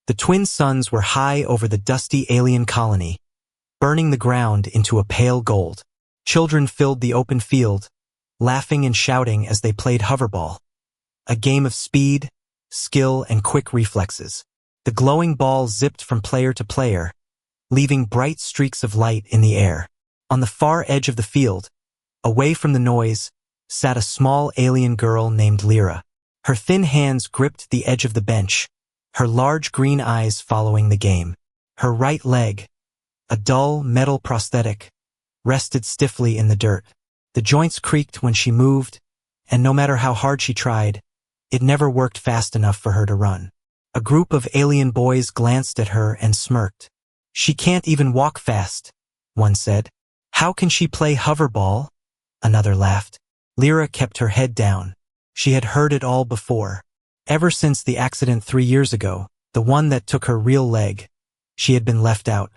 The twin suns were high over the dusty alien colony, burning the ground into a pale gold. Children filled the open field, laughing and shouting as they played hoverball, a game of speed, skill, and quick reflexes. The glowing ball zipped from player to player, leaving bright streaks of light in the air. On the far edge of the field, away from the noise, sat a small alien girl named Lyra. Her thin hands gripped the edge of the bench, her large green eyes following the game. Her right leg, a dull metal prosthetic, rested stiffly in the dirt. The joints creaked when she moved, and no matter how hard she tried, it never worked fast enough for her to run. A group of alien boys glanced at her and smirked. "She can't even walk fast," one said. "How can she play hoverball?" Another laughed. Lyra kept her head down. She had heard it all before. Ever since the accident 3 years ago, the one that took her real leg, she had been left out.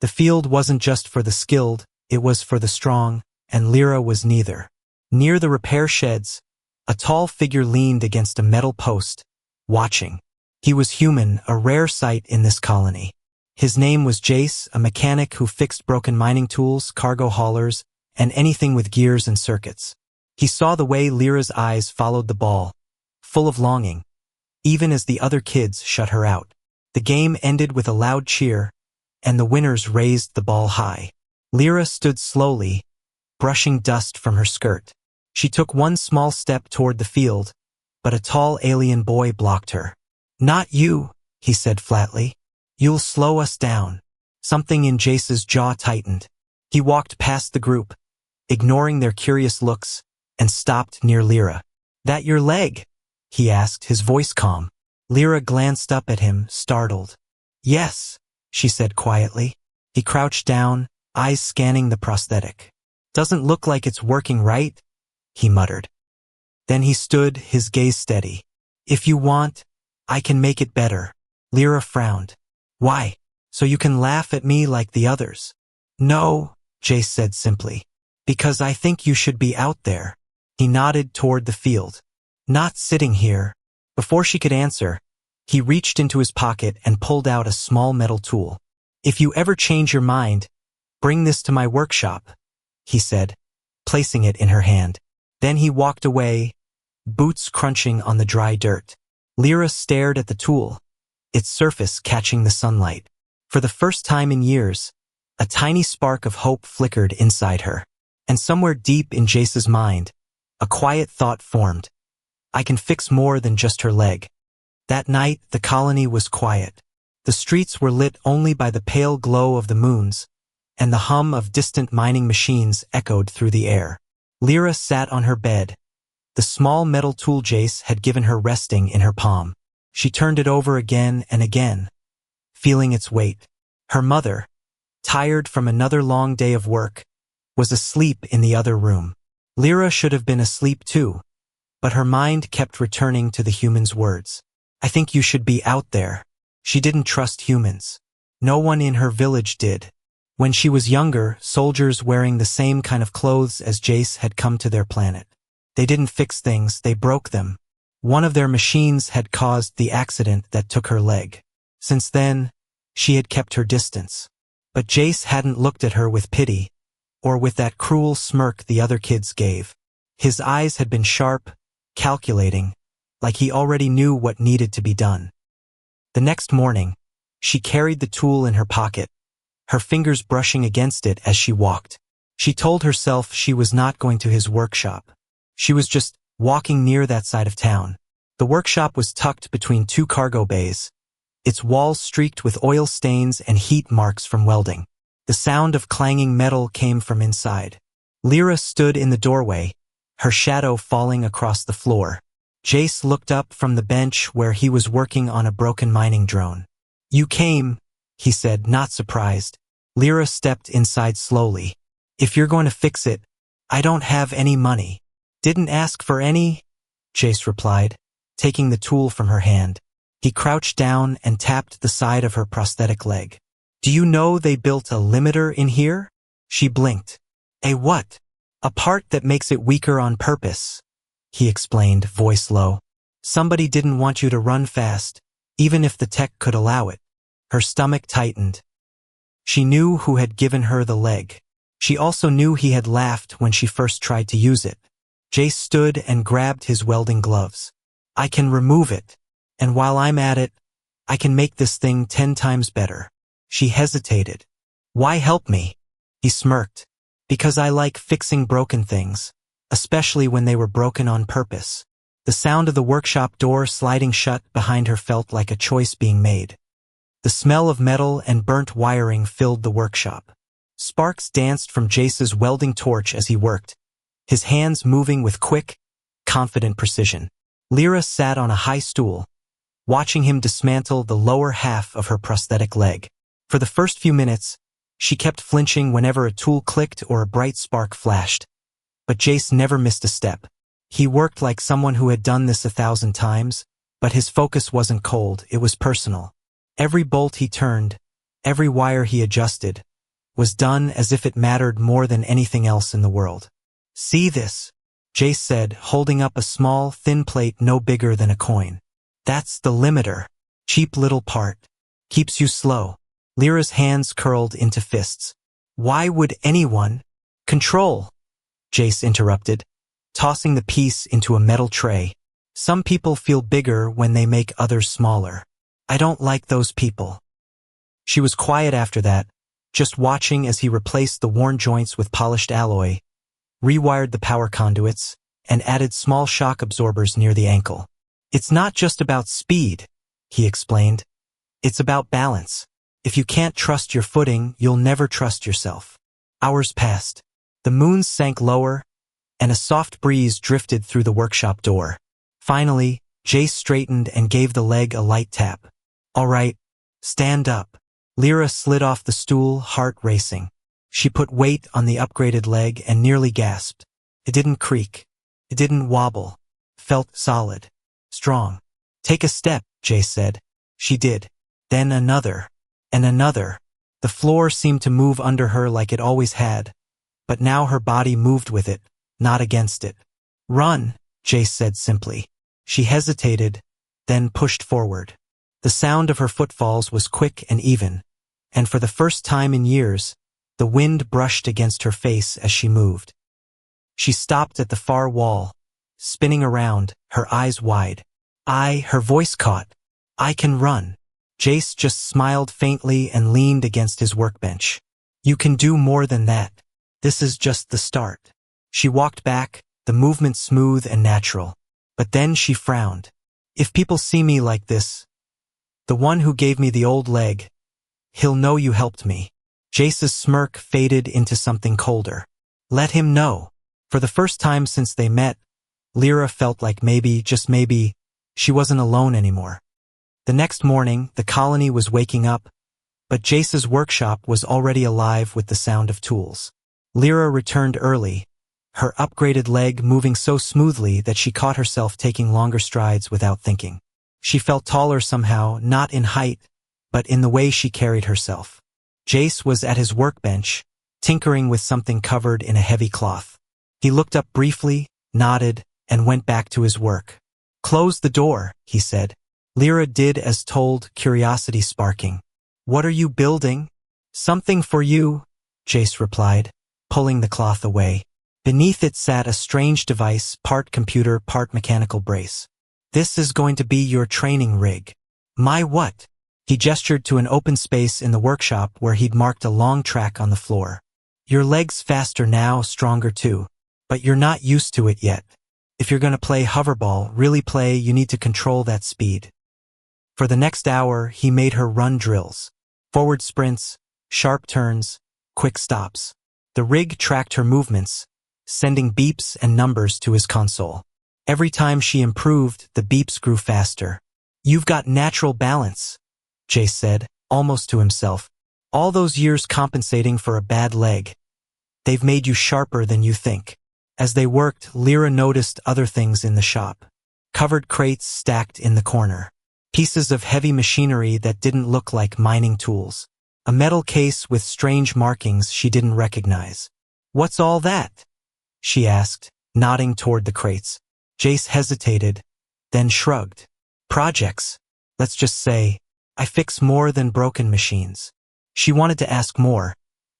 The field wasn't just for the skilled, it was for the strong, and Lyra was neither. Near the repair sheds, a tall figure leaned against a metal post, watching. He was human, a rare sight in this colony. His name was Jace, a mechanic who fixed broken mining tools, cargo haulers, and anything with gears and circuits. He saw the way Lyra's eyes followed the ball, full of longing, even as the other kids shut her out. The game ended with a loud cheer, and the winners raised the ball high. Lyra stood slowly, brushing dust from her skirt. She took one small step toward the field, but a tall alien boy blocked her. "Not you," he said flatly. "You'll slow us down." Something in Jace's jaw tightened. He walked past the group, ignoring their curious looks, and stopped near Lyra. "That your leg?" he asked, his voice calm. Lyra glanced up at him, startled. "Yes," she said quietly. He crouched down, eyes scanning the prosthetic. "Doesn't look like it's working right," he muttered. Then he stood, his gaze steady. "If you want, I can make it better." Lyra frowned. "Why? So you can laugh at me like the others?" "No," Jace said simply. "Because I think you should be out there." He nodded toward the field. "Not sitting here." Before she could answer, he reached into his pocket and pulled out a small metal tool. "If you ever change your mind, bring this to my workshop," he said, placing it in her hand. Then he walked away, boots crunching on the dry dirt. Lyra stared at the tool, its surface catching the sunlight. For the first time in years, a tiny spark of hope flickered inside her. And somewhere deep in Jace's mind, a quiet thought formed. I can fix more than just her leg. That night, the colony was quiet. The streets were lit only by the pale glow of the moons, and the hum of distant mining machines echoed through the air. Lyra sat on her bed, the small metal tool Jace had given her resting in her palm. She turned it over again and again, feeling its weight. Her mother, tired from another long day of work, was asleep in the other room. Lyra should have been asleep too, but her mind kept returning to the human's words. "I think you should be out there." She didn't trust humans. No one in her village did. When she was younger, soldiers wearing the same kind of clothes as Jace had come to their planet. They didn't fix things, they broke them. One of their machines had caused the accident that took her leg. Since then, she had kept her distance. But Jace hadn't looked at her with pity, or with that cruel smirk the other kids gave. His eyes had been sharp, calculating, like he already knew what needed to be done. The next morning, she carried the tool in her pocket, her fingers brushing against it as she walked. She told herself she was not going to his workshop. She was just walking near that side of town. The workshop was tucked between 2 cargo bays, its walls streaked with oil stains and heat marks from welding. The sound of clanging metal came from inside. Lyra stood in the doorway, her shadow falling across the floor. Jace looked up from the bench where he was working on a broken mining drone. "You came," he said, not surprised. Lyra stepped inside slowly. "If you're going to fix it, I don't have any money." "Didn't ask for any," Jace replied, taking the tool from her hand. He crouched down and tapped the side of her prosthetic leg. "Do you know they built a limiter in here?" She blinked. "A what?" "A part that makes it weaker on purpose," he explained, voice low. "Somebody didn't want you to run fast, even if the tech could allow it. Her stomach tightened. She knew who had given her the leg. She also knew he had laughed when she first tried to use it. Jace stood and grabbed his welding gloves. I can remove it. And while I'm at it, I can make this thing 10 times better. She hesitated. Why help me? He smirked. Because I like fixing broken things, especially when they were broken on purpose. The sound of the workshop door sliding shut behind her felt like a choice being made. The smell of metal and burnt wiring filled the workshop. Sparks danced from Jace's welding torch as he worked, his hands moving with quick, confident precision. Lyra sat on a high stool, watching him dismantle the lower half of her prosthetic leg. For the first few minutes, she kept flinching whenever a tool clicked or a bright spark flashed. But Jace never missed a step. He worked like someone who had done this 1,000 times, but his focus wasn't cold, it was personal. Every bolt he turned, every wire he adjusted, was done as if it mattered more than anything else in the world. See this, Jace said, holding up a small, thin plate no bigger than a coin. That's the limiter. Cheap little part. Keeps you slow. Lyra's hands curled into fists. Why would anyone? Control, Jace interrupted, tossing the piece into a metal tray. Some people feel bigger when they make others smaller. I don't like those people. She was quiet after that, just watching as he replaced the worn joints with polished alloy, rewired the power conduits, and added small shock absorbers near the ankle. It's not just about speed, he explained. It's about balance. If you can't trust your footing, you'll never trust yourself. Hours passed. The moons sank lower, and a soft breeze drifted through the workshop door. Finally, Jace straightened and gave the leg a light tap. All right, stand up. Lyra slid off the stool, heart racing. She put weight on the upgraded leg and nearly gasped. It didn't creak. It didn't wobble. Felt solid. Strong. Take a step, Jace said. She did. Then another. And another. The floor seemed to move under her like it always had, but now her body moved with it, not against it. Run, Jace said simply. She hesitated, then pushed forward. The sound of her footfalls was quick and even, and for the first time in years, the wind brushed against her face as she moved. She stopped at the far wall, spinning around, her eyes wide. Her voice caught. I can run. Jace just smiled faintly and leaned against his workbench. You can do more than that. This is just the start. She walked back, the movement smooth and natural. But then she frowned. If people see me like this, the one who gave me the old leg, he'll know you helped me. Jace's smirk faded into something colder. Let him know. For the first time since they met, Lyra felt like maybe, just maybe, she wasn't alone anymore. The next morning, the colony was waking up, but Jace's workshop was already alive with the sound of tools. Lyra returned early, her upgraded leg moving so smoothly that she caught herself taking longer strides without thinking. She felt taller somehow, not in height, but in the way she carried herself. Jace was at his workbench, tinkering with something covered in a heavy cloth. He looked up briefly, nodded, and went back to his work. Close the door, he said. Lyra did as told, curiosity sparking. What are you building? Something for you, Jace replied, pulling the cloth away. Beneath it sat a strange device, part computer, part mechanical brace. This is going to be your training rig. My what? He gestured to an open space in the workshop where he'd marked a long track on the floor. Your leg's faster now, stronger too. But you're not used to it yet. If you're going to play hoverball, really play, you need to control that speed. For the next hour, he made her run drills. Forward sprints, sharp turns, quick stops. The rig tracked her movements, sending beeps and numbers to his console. Every time she improved, the beeps grew faster. You've got natural balance, Jace said, almost to himself. All those years compensating for a bad leg. They've made you sharper than you think. As they worked, Lyra noticed other things in the shop. Covered crates stacked in the corner. Pieces of heavy machinery that didn't look like mining tools. A metal case with strange markings she didn't recognize. What's all that? She asked, nodding toward the crates. Jace hesitated, then shrugged. Projects. Let's just say, I fix more than broken machines. She wanted to ask more,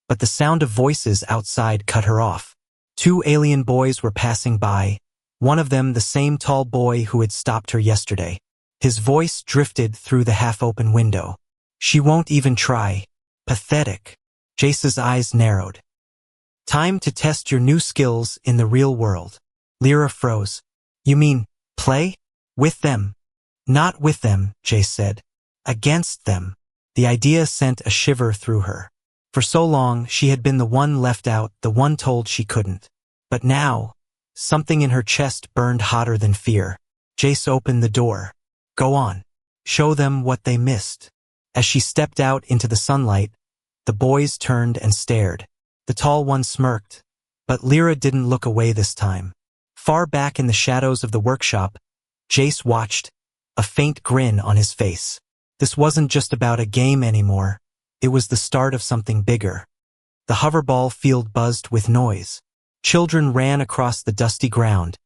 but the sound of voices outside cut her off. Two alien boys were passing by, one of them the same tall boy who had stopped her yesterday. His voice drifted through the half-open window. She won't even try. Pathetic. Jace's eyes narrowed. Time to test your new skills in the real world. Lyra froze. You mean, play? With them? Not with them, Jace said. Against them. The idea sent a shiver through her. For so long, she had been the one left out, the one told she couldn't. But now, something in her chest burned hotter than fear. Jace opened the door. Go on. Show them what they missed. As she stepped out into the sunlight, the boys turned and stared. The tall one smirked, but Lyra didn't look away this time. Far back in the shadows of the workshop, Jace watched, a faint grin on his face. This wasn't just about a game anymore. It was the start of something bigger. The hoverball field buzzed with noise. Children ran across the dusty ground,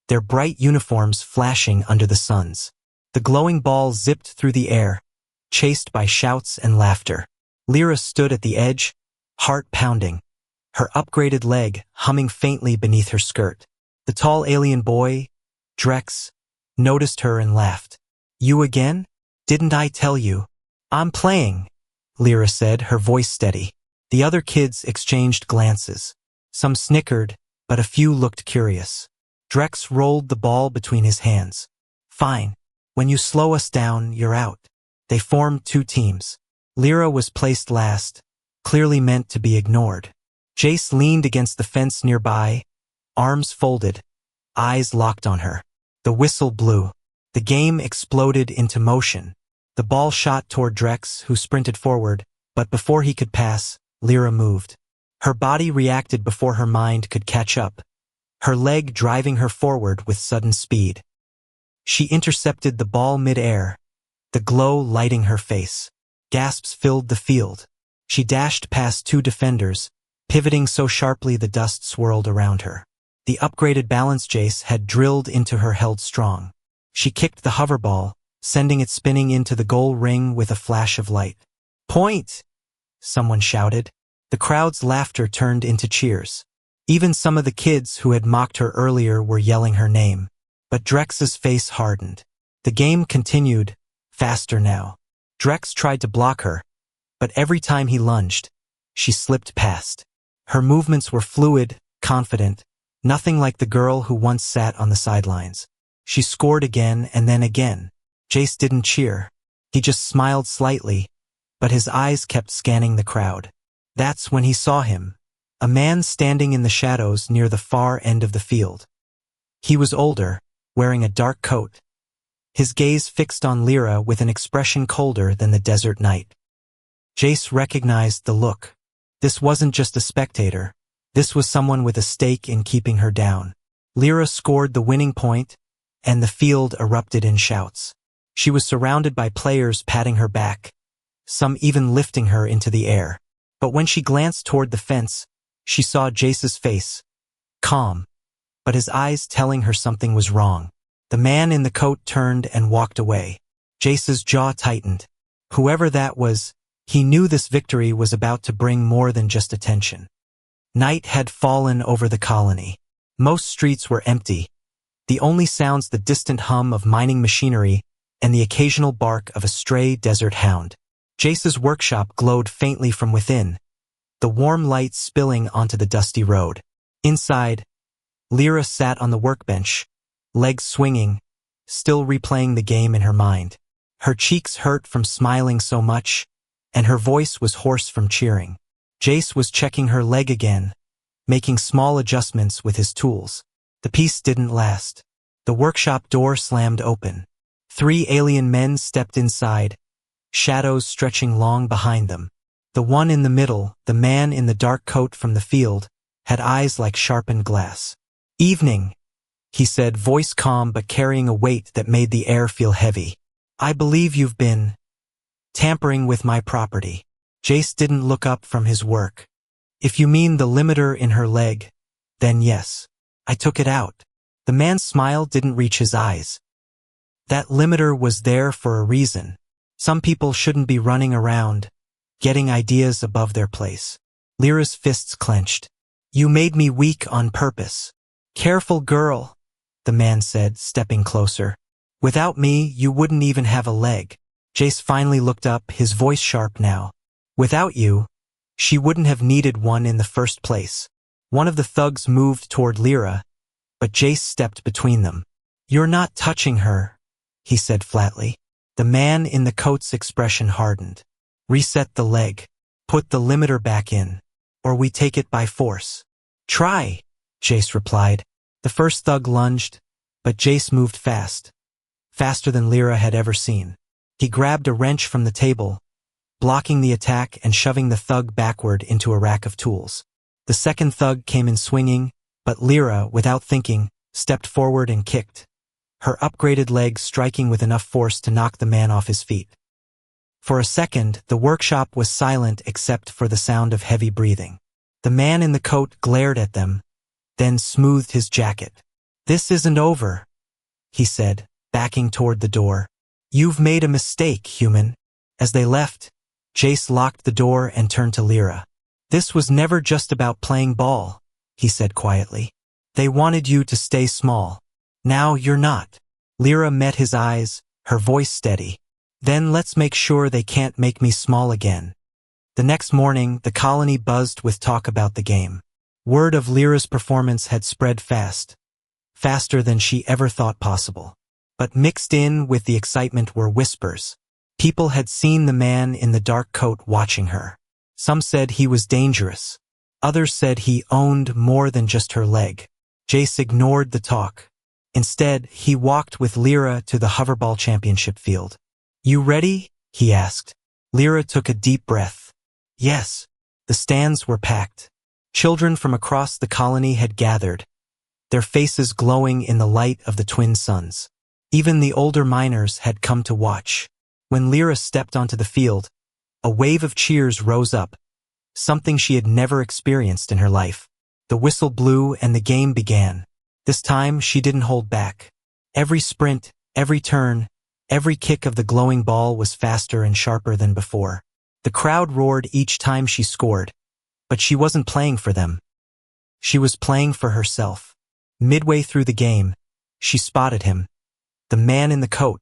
their bright uniforms flashing under the suns. The glowing ball zipped through the air, chased by shouts and laughter. Lyra stood at the edge, heart pounding, her upgraded leg humming faintly beneath her skirt. The tall alien boy, Drex, noticed her and laughed. You again? Didn't I tell you? I'm playing, Lyra said, her voice steady. The other kids exchanged glances. Some snickered, but a few looked curious. Drex rolled the ball between his hands. Fine. When you slow us down, you're out. They formed two teams. Lyra was placed last, clearly meant to be ignored. Jace leaned against the fence nearby, arms folded, eyes locked on her. The whistle blew. The game exploded into motion. The ball shot toward Drex, who sprinted forward, but before he could pass, Lyra moved. Her body reacted before her mind could catch up, her leg driving her forward with sudden speed. She intercepted the ball mid-air, the glow lighting her face. Gasps filled the field. She dashed past two defenders, pivoting so sharply the dust swirled around her. The upgraded balance Jace had drilled into her held strong. She kicked the hoverball, sending it spinning into the goal ring with a flash of light. Point! Someone shouted. The crowd's laughter turned into cheers. Even some of the kids who had mocked her earlier were yelling her name. But Drex's face hardened. The game continued, faster now. Drex tried to block her, but every time he lunged, she slipped past. Her movements were fluid, confident, nothing like the girl who once sat on the sidelines. She scored again and then again. Jace didn't cheer. He just smiled slightly, but his eyes kept scanning the crowd. That's when he saw him, a man standing in the shadows near the far end of the field. He was older, wearing a dark coat, his gaze fixed on Lyra with an expression colder than the desert night. Jace recognized the look. This wasn't just a spectator. This was someone with a stake in keeping her down. Lyra scored the winning point, and the field erupted in shouts. She was surrounded by players patting her back, some even lifting her into the air. But when she glanced toward the fence, she saw Jace's face, calm, but his eyes telling her something was wrong. The man in the coat turned and walked away. Jace's jaw tightened. Whoever that was, he knew this victory was about to bring more than just attention. Night had fallen over the colony. Most streets were empty. The only sounds the distant hum of mining machinery and the occasional bark of a stray desert hound. Jace's workshop glowed faintly from within, the warm light spilling onto the dusty road. Inside, Lyra sat on the workbench, legs swinging, still replaying the game in her mind. Her cheeks hurt from smiling so much, and her voice was hoarse from cheering. Jace was checking her leg again, making small adjustments with his tools. The peace didn't last. The workshop door slammed open. 3 alien men stepped inside, shadows stretching long behind them. The one in the middle, the man in the dark coat from the field, had eyes like sharpened glass. Evening, he said, voice calm but carrying a weight that made the air feel heavy. I believe you've been tampering with my property. Jace didn't look up from his work. If you mean the limiter in her leg, then yes. I took it out. The man's smile didn't reach his eyes. That limiter was there for a reason. Some people shouldn't be running around, getting ideas above their place. Lyra's fists clenched. You made me weak on purpose. Careful, girl, the man said, stepping closer. Without me, you wouldn't even have a leg. Jace finally looked up, his voice sharp now. Without you, she wouldn't have needed one in the first place. One of the thugs moved toward Lyra, but Jace stepped between them. You're not touching her, he said flatly. The man in the coat's expression hardened. Reset the leg. Put the limiter back in, or we take it by force. Try, Jace replied. The first thug lunged, but Jace moved fast. Faster than Lyra had ever seen. He grabbed a wrench from the table, blocking the attack and shoving the thug backward into a rack of tools. The second thug came in swinging, but Lyra, without thinking, stepped forward and kicked, her upgraded leg striking with enough force to knock the man off his feet. For a second, the workshop was silent except for the sound of heavy breathing. The man in the coat glared at them, then smoothed his jacket. This isn't over, he said, backing toward the door. You've made a mistake, human. As they left, Jace locked the door and turned to Lyra. This was never just about playing ball, he said quietly. They wanted you to stay small. Now you're not. Lyra met his eyes, her voice steady. Then let's make sure they can't make me small again. The next morning, the colony buzzed with talk about the game. Word of Lyra's performance had spread fast, faster than she ever thought possible. But mixed in with the excitement were whispers. People had seen the man in the dark coat watching her. Some said he was dangerous. Others said he owned more than just her leg. Jace ignored the talk. Instead, he walked with Lyra to the hoverball championship field. You ready? He asked. Lyra took a deep breath. Yes. The stands were packed. Children from across the colony had gathered, their faces glowing in the light of the twin suns. Even the older miners had come to watch. When Lyra stepped onto the field, a wave of cheers rose up, something she had never experienced in her life. The whistle blew and the game began. This time, she didn't hold back. Every sprint, every turn, every kick of the glowing ball was faster and sharper than before. The crowd roared each time she scored, but she wasn't playing for them. She was playing for herself. Midway through the game, she spotted him, the man in the coat,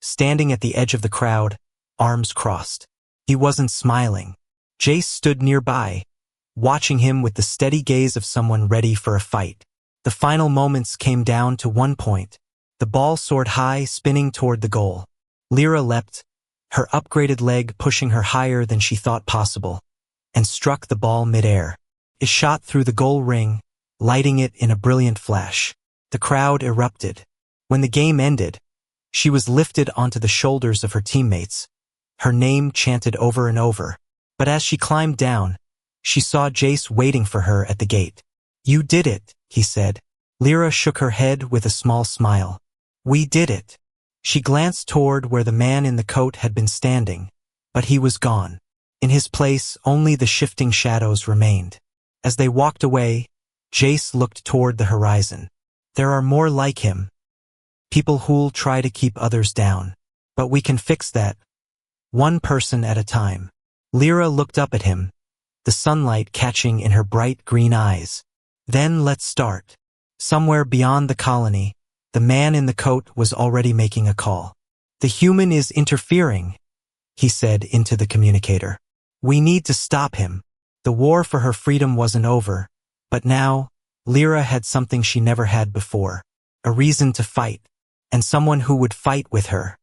standing at the edge of the crowd, arms crossed. He wasn't smiling. Jace stood nearby, watching him with the steady gaze of someone ready for a fight. The final moments came down to one point. The ball soared high, spinning toward the goal. Lyra leapt, her upgraded leg pushing her higher than she thought possible, and struck the ball midair. It shot through the goal ring, lighting it in a brilliant flash. The crowd erupted. When the game ended, she was lifted onto the shoulders of her teammates, her name chanted over and over. But as she climbed down, she saw Jace waiting for her at the gate. You did it, he said. Lyra shook her head with a small smile. We did it. She glanced toward where the man in the coat had been standing, but he was gone. In his place, only the shifting shadows remained. As they walked away, Jace looked toward the horizon. There are more like him. People who'll try to keep others down. But we can fix that, one person at a time. Lyra looked up at him, the sunlight catching in her bright green eyes. Then let's start. Somewhere beyond the colony, the man in the coat was already making a call. The human is interfering, he said into the communicator. We need to stop him. The war for her freedom wasn't over, but now, Lyra had something she never had before. A reason to fight, and someone who would fight with her.